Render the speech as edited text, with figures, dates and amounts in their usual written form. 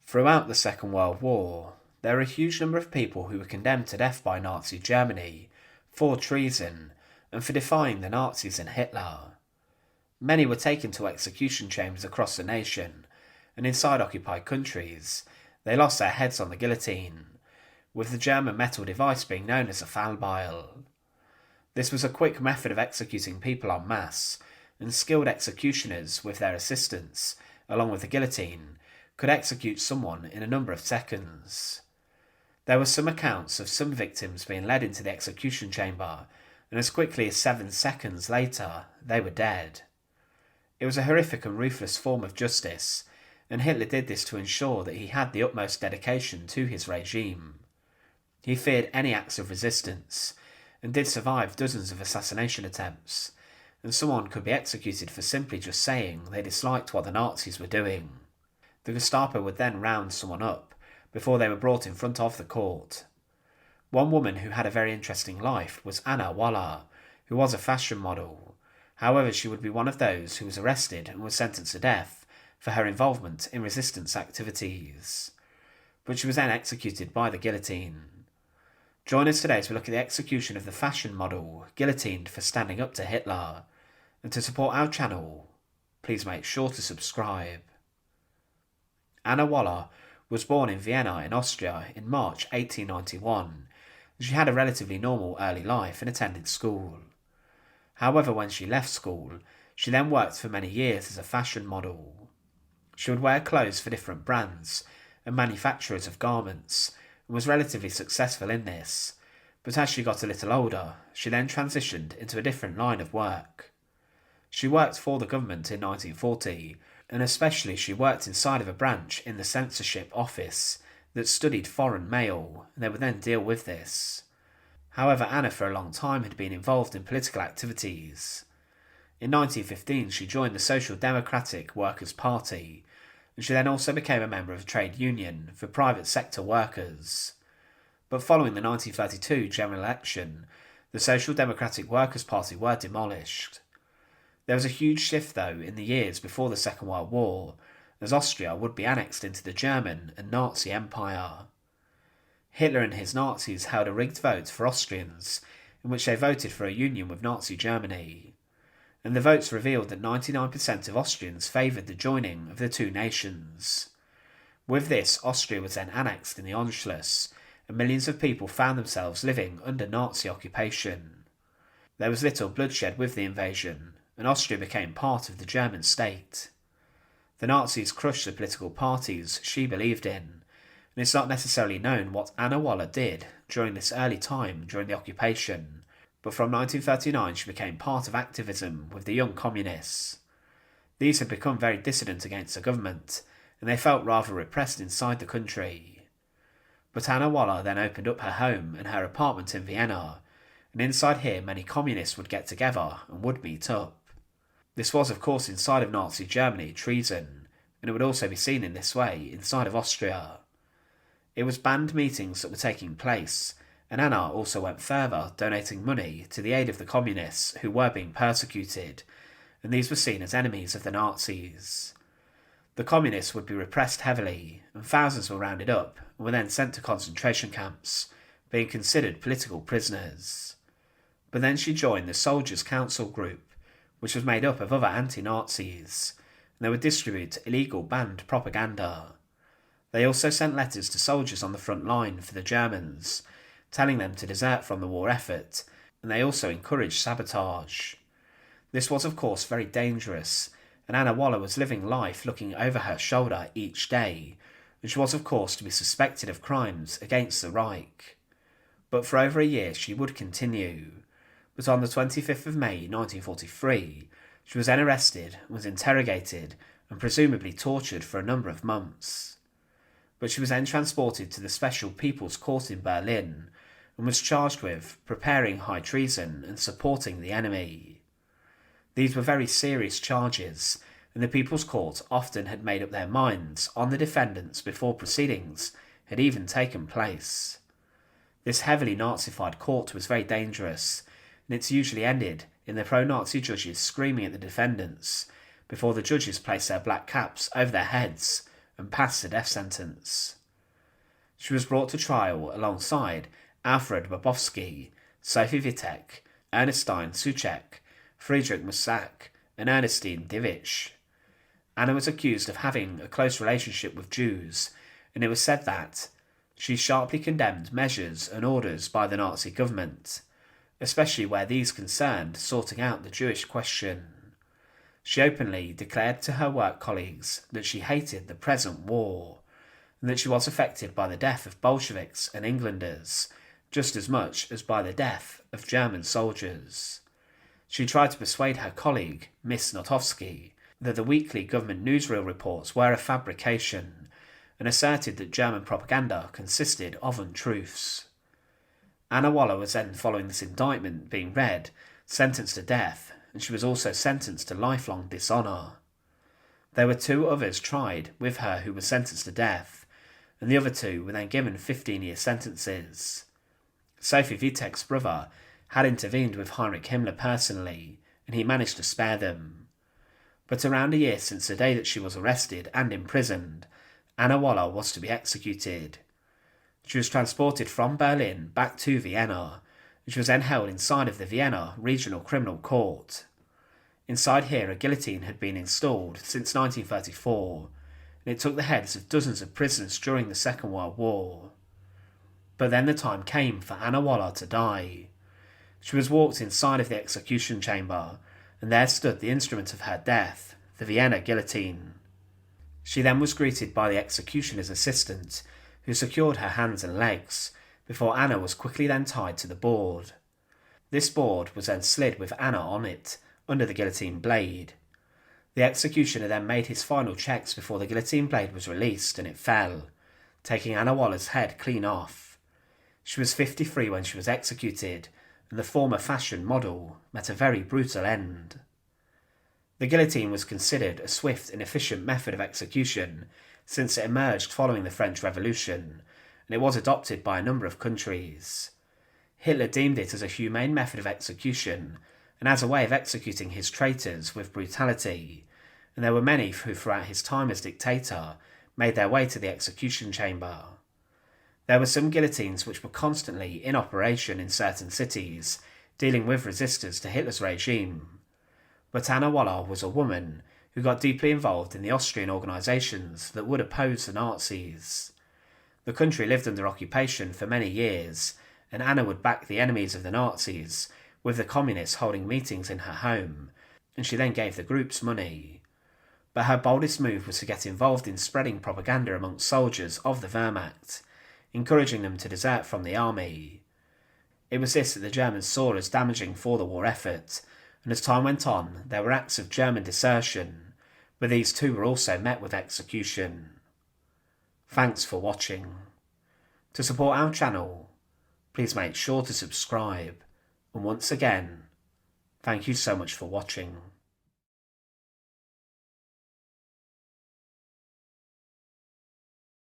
Throughout the Second World War, there were a huge number of people who were condemned to death by Nazi Germany for treason and for defying the Nazis and Hitler. Many were taken to execution chambers across the nation, and inside occupied countries, they lost their heads on the guillotine, with the German metal device being known as a Fallbeil. This was a quick method of executing people en masse, and skilled executioners, with their assistants, along with the guillotine, could execute someone in a number of seconds. There were some accounts of some victims being led into the execution chamber, and as quickly as 7 seconds later, they were dead. It was a horrific and ruthless form of justice, and Hitler did this to ensure that he had the utmost dedication to his regime. He feared any acts of resistance, and did survive dozens of assassination attempts, and someone could be executed for simply just saying they disliked what the Nazis were doing. The Gestapo would then round someone up before they were brought in front of the court. One woman who had a very interesting life was Anna Waller, who was a fashion model. However, she would be one of those who was arrested and was sentenced to death for her involvement in resistance activities. But she was then executed by the guillotine. Join us today as we look at the execution of the fashion model guillotined for standing up to Hitler. And to support our channel, please make sure to subscribe. Anna Waller was born in Vienna in Austria in March 1891. She had a relatively normal early life and attended school. However, when she left school, she then worked for many years as a fashion model. She would wear clothes for different brands and manufacturers of garments, and was relatively successful in this, but as she got a little older, she then transitioned into a different line of work. She worked for the government in 1940, and especially she worked inside of a branch in the censorship office that studied foreign mail, and they would then deal with this. However, Anna for a long time had been involved in political activities. In 1915 she joined the Social Democratic Workers' Party, and she then also became a member of a trade union for private sector workers. But following the 1932 general election, the Social Democratic Workers' Party were demolished. There was a huge shift though in the years before the Second World War, as Austria would be annexed into the German and Nazi Empire. Hitler and his Nazis held a rigged vote for Austrians, in which they voted for a union with Nazi Germany, and the votes revealed that 99% of Austrians favoured the joining of the two nations. With this, Austria was then annexed in the Anschluss, and millions of people found themselves living under Nazi occupation. There was little bloodshed with the invasion, and Austria became part of the German state. The Nazis crushed the political parties she believed in, and it's not necessarily known what Anna Waller did during this early time during the occupation, but from 1939 she became part of activism with the Young Communists. These had become very dissident against the government, and they felt rather repressed inside the country. But Anna Waller then opened up her home and her apartment in Vienna, and inside here many communists would get together and would meet up. This was of course inside of Nazi Germany treason, and it would also be seen in this way inside of Austria. It was banned meetings that were taking place, and Anna also went further, donating money to the aid of the communists who were being persecuted, and these were seen as enemies of the Nazis. The communists would be repressed heavily, and thousands were rounded up and were then sent to concentration camps, being considered political prisoners. But then she joined the Soldiers' Council group, which was made up of other anti-Nazis, and they would distribute illegal banned propaganda. They also sent letters to soldiers on the front line for the Germans, telling them to desert from the war effort, and they also encouraged sabotage. This was of course very dangerous, and Anna Waller was living life looking over her shoulder each day, and she was of course to be suspected of crimes against the Reich. But for over a year she would continue. But on the 25th of May 1943, she was then arrested and was interrogated and presumably tortured for a number of months. But she was then transported to the Special People's Court in Berlin and was charged with preparing high treason and supporting the enemy. These were very serious charges, and the People's Court often had made up their minds on the defendants before proceedings had even taken place. This heavily Nazified court was very dangerous, and it's usually ended in the pro-Nazi judges screaming at the defendants before the judges placed their black caps over their heads and passed a death sentence. She was brought to trial alongside Alfred Bobovsky, Sophie Vitek, Ernestine Suchek, Friedrich Mussak, and Ernestine Divich. Anna was accused of having a close relationship with Jews, and it was said that she sharply condemned measures and orders by the Nazi government, especially where these concerned sorting out the Jewish question. She openly declared to her work colleagues that she hated the present war, and that she was affected by the death of Bolsheviks and Englanders just as much as by the death of German soldiers. She tried to persuade her colleague, Miss Notovsky, that the weekly government newsreel reports were a fabrication, and asserted that German propaganda consisted of untruths. Anna Waller was then, following this indictment being read, sentenced to death, and she was also sentenced to lifelong dishonour. There were 2 others tried with her who were sentenced to death, and the other 2 were then given 15-year sentences. Sophie Vitek's brother had intervened with Heinrich Himmler personally, and he managed to spare them. But around a year since the day that she was arrested and imprisoned, Anna Waller was to be executed. She was transported from Berlin back to Vienna, and she was then held inside of the Vienna Regional Criminal Court. Inside here, a guillotine had been installed since 1934, and it took the heads of dozens of prisoners during the Second World War. But then the time came for Anna Waller to die. She was walked inside of the execution chamber, and there stood the instrument of her death, the Vienna guillotine. She then was greeted by the executioner's assistant, who secured her hands and legs, before Anna was quickly then tied to the board. This board was then slid with Anna on it, under the guillotine blade. The executioner then made his final checks before the guillotine blade was released, and it fell, taking Anna Waller's head clean off. She was 53 when she was executed, and the former fashion model met a very brutal end. The guillotine was considered a swift and efficient method of execution since it emerged following the French Revolution, and it was adopted by a number of countries. Hitler deemed it as a humane method of execution, and as a way of executing his traitors with brutality, and there were many who throughout his time as dictator made their way to the execution chamber. There were some guillotines which were constantly in operation in certain cities, dealing with resistors to Hitler's regime. But Anna Waller was a woman who got deeply involved in the Austrian organisations that would oppose the Nazis. The country lived under occupation for many years, and Anna would back the enemies of the Nazis, with the communists holding meetings in her home, and she then gave the groups money. But her boldest move was to get involved in spreading propaganda amongst soldiers of the Wehrmacht, encouraging them to desert from the army. It was this that the Germans saw as damaging for the war effort, and as time went on, there were acts of German desertion, but these too were also met with execution. Thanks for watching. To support our channel, please make sure to subscribe, and once again, thank you so much for watching.